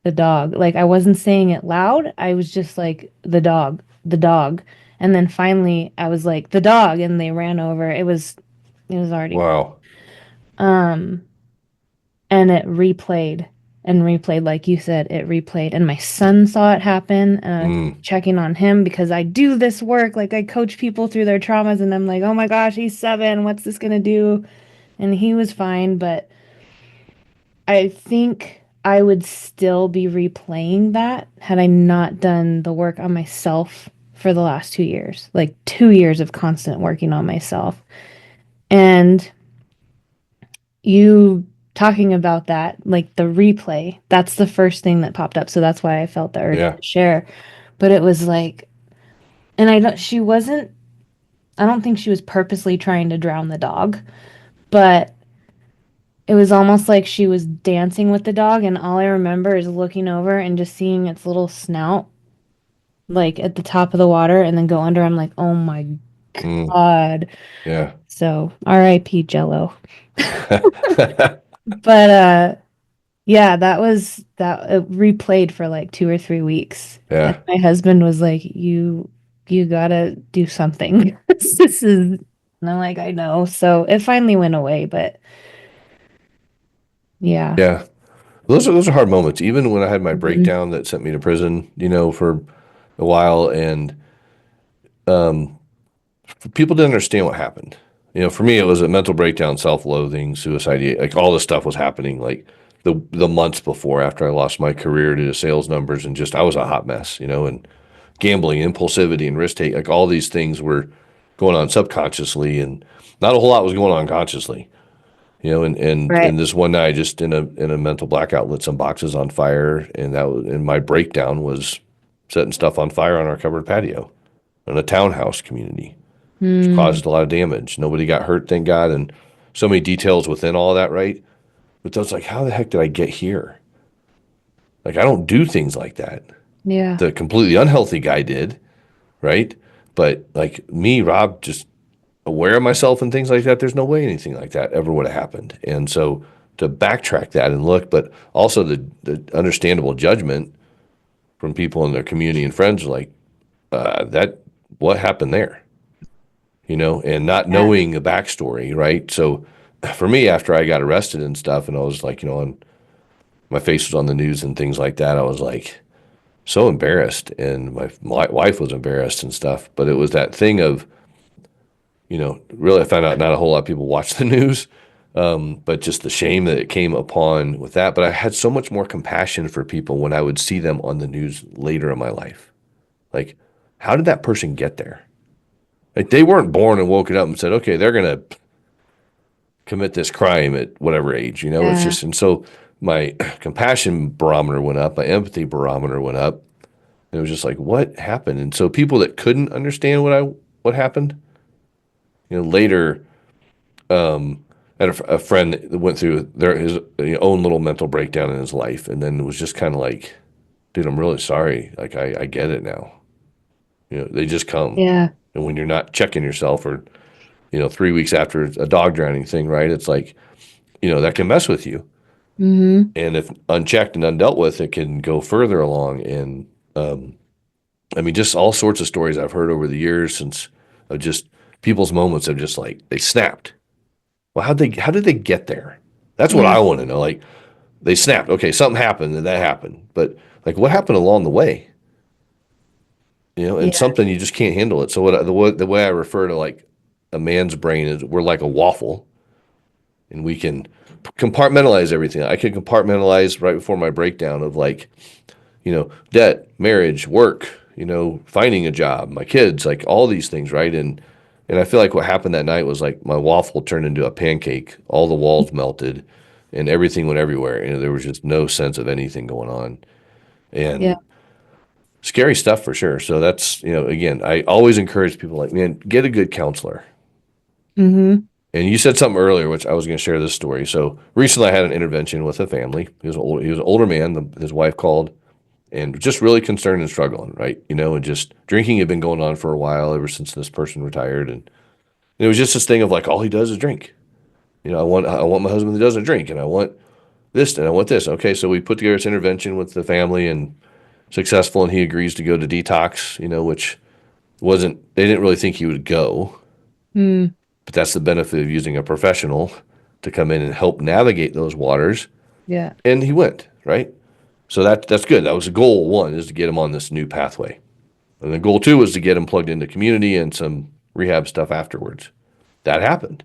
the dog. Like I wasn't saying it loud. I was just like, the dog, the dog. And then finally I was like, the dog, and they ran over. It was already gone. Wow. Um, and it replayed and replayed, like you said, it replayed. And my son saw it happen, and I was Mm, checking on him because I do this work. Like I coach people through their traumas, and I'm like, oh my gosh, he's 7. What's this gonna do? And he was fine, but I think I would still be replaying that had I not done the work on myself for the last 2 years. Like 2 years of constant working on myself. And you talking about that, like the replay, that's the first thing that popped up. So that's why I felt the urge yeah. to share. But it was like, and she wasn't, I don't think she was purposely trying to drown the dog, but it was almost like she was dancing with the dog, and all I remember is looking over and just seeing its little snout, like at the top of the water, and then go under. I'm like, oh my Mm, God. yeah. So, R.I.P. Jello. But yeah, that it replayed for like 2 or 3 weeks. And Yeah. my husband was like, you gotta do something. This is, and I'm like, I know. So it finally went away, but yeah. Yeah. Those are hard moments. Even when I had my Mhm. breakdown that sent me to prison, for a while, and people didn't understand what happened. For me, it was a mental breakdown, self-loathing, suicide, like all this stuff was happening like the months before after I lost my career due to sales numbers, and just I was a hot mess, and gambling, impulsivity, and risk take, like all these things were going on subconsciously, and not a whole lot was going on consciously. And Right. this one night, just in a mental blackout, lit some boxes on fire, and my breakdown was setting stuff on fire on our covered patio in a townhouse community, which Hmm. caused a lot of damage. Nobody got hurt, thank God, and so many details within all of that, right? But I was like, how the heck did I get here? Like, I don't do things like that. Yeah. The completely unhealthy guy did, right? But like me, Rob, just aware of myself and things like that, there's no way anything like that ever would have happened. And so to backtrack that and look, but also the understandable judgment from people in their community and friends are like, that, what happened there? And not Yeah. knowing the backstory, right? So for me, after I got arrested and stuff, and I was like, and my face was on the news and things like that, I was like so embarrassed, and my wife was embarrassed and stuff. But it was that thing of, really, I found out not a whole lot of people watch the news, but just the shame that it came upon with that. But I had so much more compassion for people when I would see them on the news later in my life. Like, how did that person get there? Like, they weren't born and woken up and said, okay, they're going to commit this crime at whatever age, it's Yeah. just, and so my compassion barometer went up, my empathy barometer went up. And it was just like, what happened? And so people that couldn't understand what happened, later, I had a friend that went through his own little mental breakdown in his life, and then it was just kind of like, dude, I'm really sorry. Like, I get it now. They just come, Yeah. and when you're not checking yourself, or 3 weeks after a dog drowning thing, right? It's like, that can mess with you, Hmm. and if unchecked and undealt with, it can go further along. And I mean, just all sorts of stories I've heard over the years since, of just people's moments of just like they snapped. Well, how did they get there? That's what Yeah. I want to know. Like, they snapped. Okay, something happened and that happened. But like, what happened along the way? And Yeah. something you just can't handle it. So the way I refer to like a man's brain is we're like a waffle, and we can compartmentalize everything. I could compartmentalize right before my breakdown of like, debt, marriage, work, finding a job, my kids, like all these things, right? And I feel like what happened that night was like my waffle turned into a pancake. All the walls melted, and everything went everywhere, and there was just no sense of anything going on. Yeah. And scary stuff for sure. So that's, again, I always encourage people like, man, get a good counselor. Mm-hmm. And you said something earlier, which I was going to share this story. So recently I had an intervention with a family. He was an older man. His wife called and just really concerned and struggling, right? And just drinking had been going on for a while ever since this person retired. And it was just this thing of like, all he does is drink. I want my husband that doesn't drink, and I want this and I want this. Okay, so we put together this intervention with the family and successful, and he agrees to go to detox, which they didn't really think he would go, Mm, but that's the benefit of using a professional to come in and help navigate those waters. yeah. And he went, right? So that's good. That was the goal one, is to get him on this new pathway. And the goal two was to get him plugged into community and some rehab stuff afterwards. That happened.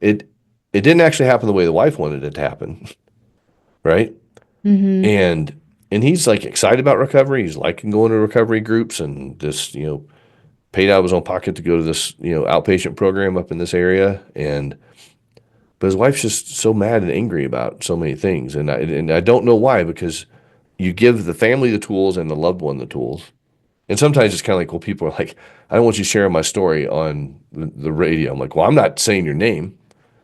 It it didn't actually happen the way the wife wanted it to happen, right? Mm-hmm. And he's like excited about recovery. He's liking going to recovery groups and this, paid out of his own pocket to go to this, outpatient program up in this area. But his wife's just so mad and angry about so many things. And I don't know why, because you give the family the tools and the loved one the tools. And sometimes it's kind of like, well, people are like, I don't want you sharing my story on the radio. I'm like, well, I'm not saying your name.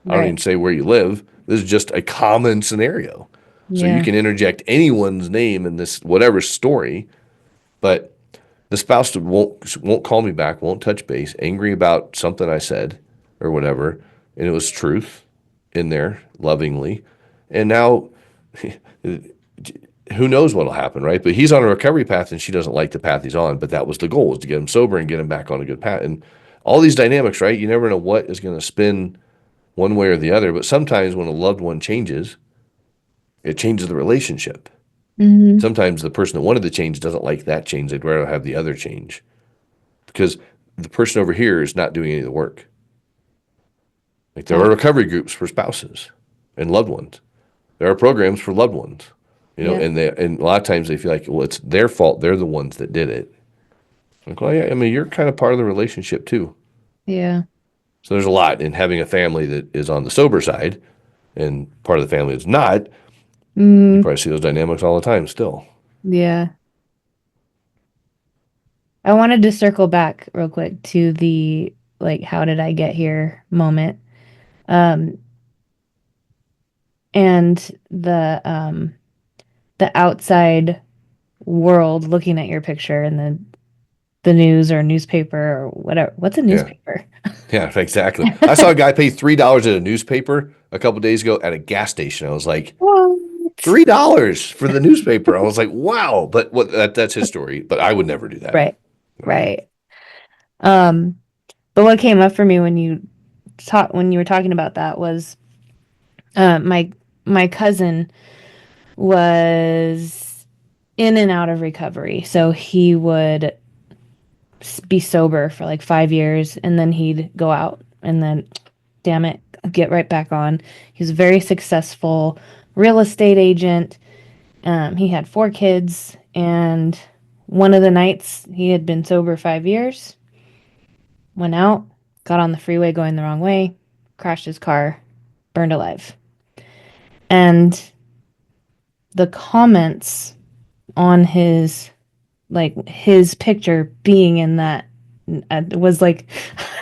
I don't Right. even say where you live. This is just a common scenario. So you Yeah. can interject anyone's name in this whatever story, but the spouse won't call me back, won't touch base, angry about something I said or whatever, and it was truth in there, lovingly, and now who knows what'll happen, right? But he's on a recovery path, and she doesn't like the path he's on. But that was the goal: was to get him sober and get him back on a good path. And all these dynamics, right? You never know what is going to spin one way or the other. But sometimes when a loved one changes, it changes the relationship. Mm-hmm. Sometimes the person that wanted the change doesn't like that change. They'd rather have the other change because the person over here is not doing any of the work. Like there are Yeah. recovery groups for spouses and loved ones. There are programs for loved ones, Yeah. and a lot of times they feel like, well, it's their fault. They're the ones that did it. Like, well, yeah, I mean, you're kind of part of the relationship too. Yeah. So there's a lot in having a family that is on the sober side and part of the family is not. You Mm, probably see those dynamics all the time still. yeah. I wanted to circle back real quick to the like how did I get here moment. Um and the outside world looking at your picture in the news or newspaper or whatever. What's a Yeah. newspaper? Yeah, exactly. I saw a guy pay $3 at a newspaper a couple days ago at a gas station. I was like, What? $3 for the newspaper. I was like, wow. But that's his story. But I would never do that. Right. Right. Um, but what came up for me when you were talking about that was my cousin was in and out of recovery. So he would be sober for like 5 years and then he'd go out and then, damn it, get right back on. He was a very successful real estate agent. He had 4 kids, and one of the nights he had been sober 5 years, went out, got on the freeway going the wrong way, crashed his car, burned alive. And the comments on his picture being in that was like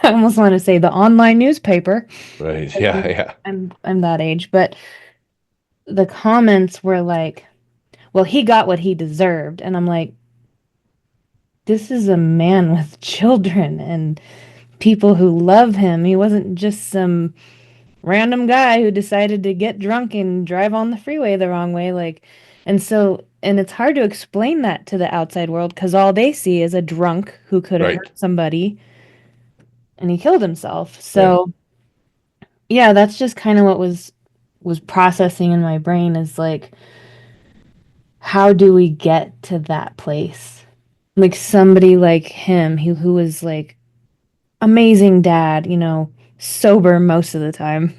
I almost want to say the online newspaper. Right. Yeah. Yeah. I'm that age, but the comments were like, well, he got what he deserved. And I'm like, this is a man with children and people who love him. He wasn't just some random guy who decided to get drunk and drive on the freeway the wrong way. And it's hard to explain that to the outside world because all they see is a drunk who could have Right. hurt somebody and he killed himself. Yeah. So, yeah, that's just kind of what was processing in my brain is like, how do we get to that place? Like somebody like him who was like amazing dad, sober most of the time.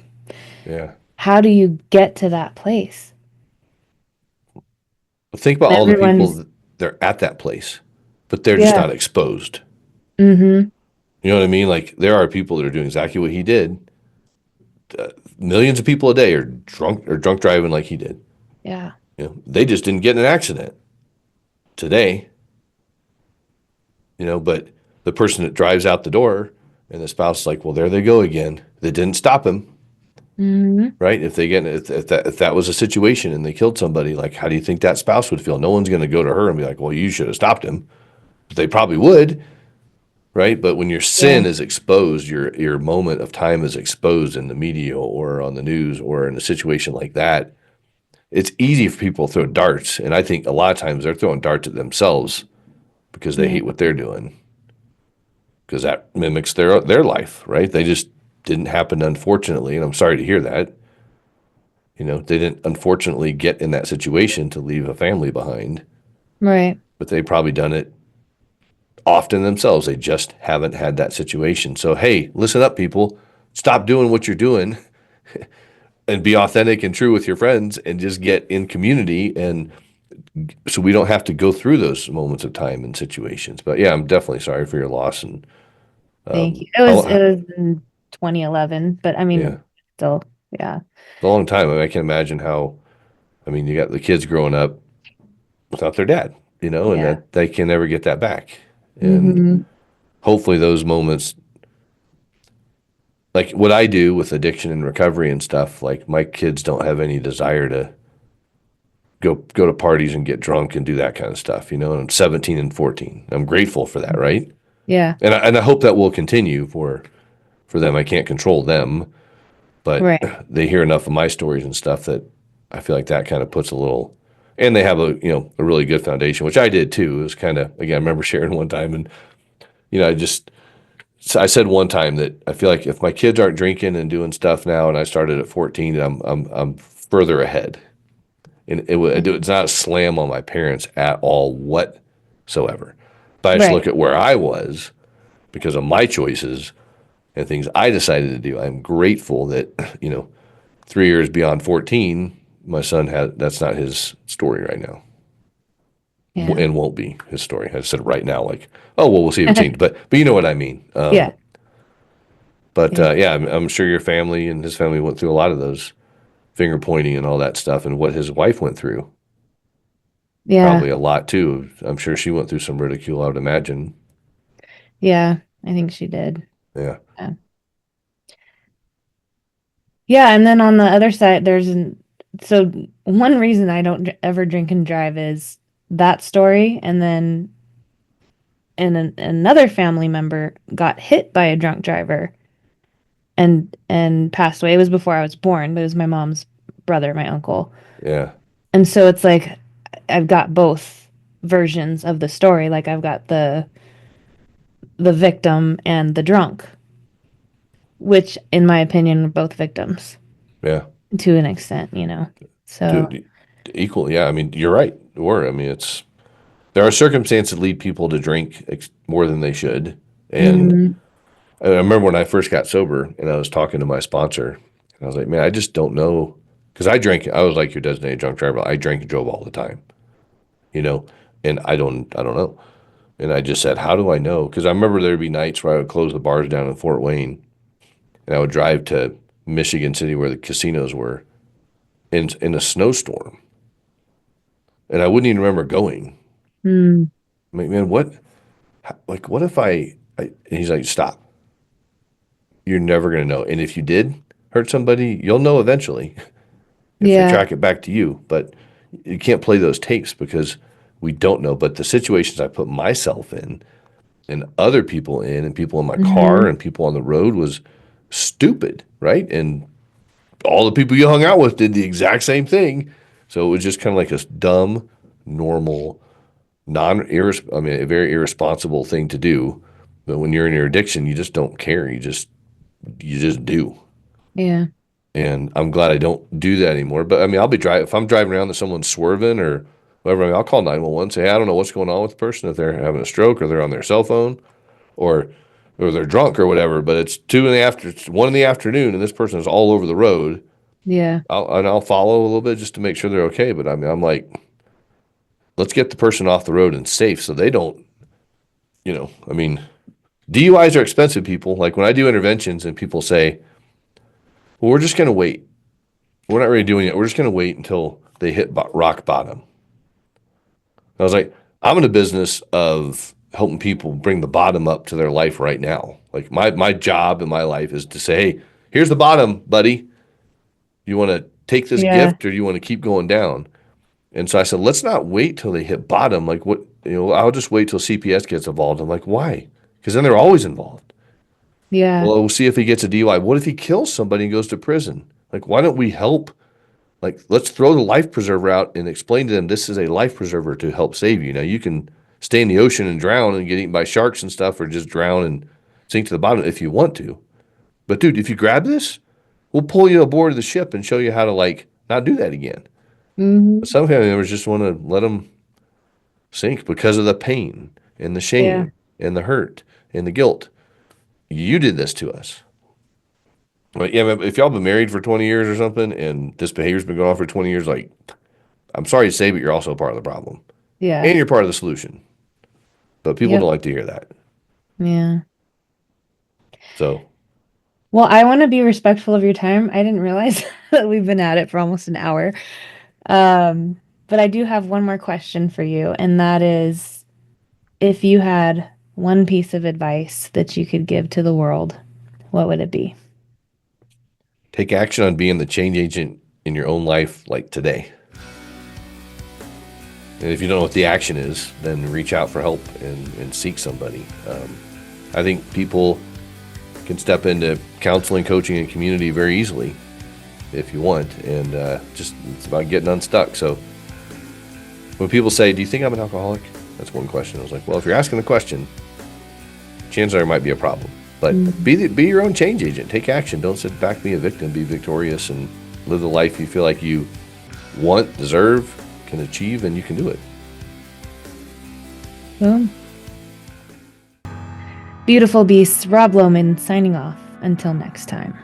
Yeah. How do you get to that place? Think about all the people Everyone's, that they're at that place, but they're just yeah. not exposed. Mm-hmm. You know what I mean? Like there are people that are doing exactly what he did. Millions of people a day are drunk driving like he did. Yeah. They just didn't get in an accident today. but the person that drives out the door and the spouse is like, well, there they go again. They didn't stop him, Hmm. right? If that was a situation and they killed somebody, like, how do you think that spouse would feel? No one's going to go to her and be like, well, you should have stopped him. But they probably would, right? But when your Yeah. sin is exposed, your moment of time is exposed in the media or on the news or in a situation like that, it's easy for people to throw darts. And I think a lot of times they're throwing darts at themselves because they Yeah. hate what they're doing, because that mimics their life, right? They just didn't happen, unfortunately, and I'm sorry to hear that. They didn't unfortunately get in that situation to leave a family behind, Right. but they probably done it often themselves. They just haven't had that situation. So hey, listen up, people. Stop doing what you're doing and be authentic and true with your friends and just get in community, and so we don't have to go through those moments of time and situations. But yeah, I'm definitely sorry for your loss. And Thank you. It how was in 2011, but I yeah, mean, still, yeah. it's a long time. I mean, I can imagine how. I mean, you got the kids growing up without their dad, and Yeah. that they can never get that back. And Hmm. hopefully, those moments, like what I do with addiction and recovery and stuff, like my kids don't have any desire to go to parties and get drunk and do that kind of stuff. And I'm 17 and 14. I'm grateful for that, right? Yeah. And I hope that will continue for them. I can't control them, but Right. they hear enough of my stories and stuff that I feel like that kind of puts a little. And they have a really good foundation, which I did too. It was kind of, again, I remember sharing one time, and I said one time that I feel like if my kids aren't drinking and doing stuff now, and I started at 14, I'm further ahead. And it's not a slam on my parents at all whatsoever. But I just Right. look at where I was because of my choices and things I decided to do. I'm grateful that, 3 years beyond 14, my son had that's not his story right now, Yeah. and won't be his story. I said right now, like, oh well, we'll see if it changes, but you know what I mean. Yeah. But Yeah. yeah, I'm sure your family and his family went through a lot of those finger pointing and all that stuff, and what his wife went through, Yeah. probably a lot too. I'm sure she went through some ridicule, I would imagine. Yeah. I think she did. Yeah, Yeah. Yeah. And then on the other side, so one reason I don't ever drink and drive is that story. And then another family member got hit by a drunk driver and passed away. It was before I was born, but it was my mom's brother, my uncle. yeah, And so it's like I've got both versions of the story. Like I've got the victim and the drunk, which in my opinion were both victims yeah. to an extent. So, To equal, yeah. I mean, you're right. I mean, there are circumstances that lead people to drink more than they should. And mhm, I remember when I first got sober and I was talking to my sponsor, and I was like, man, I just don't know. Because I was like your designated drunk driver. I drank and drove all the time, you know, and I don't know. And I just said, how do I know? Because I remember there'd be nights where I would close the bars down in Fort Wayne and I would drive to Michigan City where the casinos were in a snowstorm. And I wouldn't even remember going. mm, I'm like, man, what if and he's like, stop. You're never going to know. And if you did hurt somebody, you'll know eventually if they yeah, track it back to you. But you can't play those tapes because we don't know. But the situations I put myself in and other people in and people in my car mhm, and people on the road was stupid, right? And all the people you hung out with did the exact same thing. So it was just kind of like a dumb, normal, I mean, a very irresponsible thing to do. But when you're in your addiction, you just don't care. You just do. yeah, And I'm glad I don't do that anymore. But I mean, if I'm driving around and someone's swerving or whatever, I mean, I'll call 911, say, hey, I don't know what's going on with the person, if they're having a stroke or they're on their cell phone or they're drunk or whatever. But it's 1 in the afternoon and this person is all over the road. yeah, I'll follow a little bit just to make sure they're okay. But I mean, I'm like, let's get the person off the road and safe so they don't, I mean, DUIs are expensive, people. Like when I do interventions and people say, well, we're just going to wait. We're not really doing it. We're just going to wait until they hit rock bottom. I was like, I'm in the business of helping people bring the bottom up to their life right now. Like my job in my life is to say, hey, here's the bottom, buddy. You want to take this Yeah. gift or do you want to keep going down? And so I said, let's not wait till they hit bottom. Like what, I'll just wait till CPS gets involved. I'm like, why? Because then they're always involved. Yeah. Well, we'll see if he gets a DUI. What if he kills somebody and goes to prison? Like, why don't we help? Like, let's throw the life preserver out and explain to them this is a life preserver to help save you. Now, you can stay in the ocean and drown and get eaten by sharks and stuff, or just drown and sink to the bottom if you want to. But, dude, if you grab this, we'll pull you aboard the ship and show you how to, like, not do that again. But Hmm. some family members just want to let them sink because of the pain and the Yeah. shame and the hurt and the guilt. You did this to us. But yeah, if y'all been married for 20 years or something and this behavior's been going on for 20 years, like, I'm sorry to say, but you're also part of the problem. Yeah. And you're part of the solution. But people Yep. don't like to hear that. Yeah. So Well, I want to be respectful of your time. I didn't realize that we've been at it for almost an hour. But I do have one more question for you, and that is if you had one piece of advice that you could give to the world, what would it be? take action on being the change agent in your own life, like today. And if you don't know what the action is, then reach out for help and seek somebody. I think people can step into counseling, coaching, and community very easily if you want. And just it's about getting unstuck. So when people say, do you think I'm an alcoholic? That's one question. I was like, well, if you're asking the question, chances are there might be a problem. But Mhm. be your own change agent. Take action. Don't sit back, be a victim. Be victorious and live the life you feel like you want, deserve, can achieve, and you can do it. Boom. Beautiful beasts, Rob Lohman signing off. Until next time.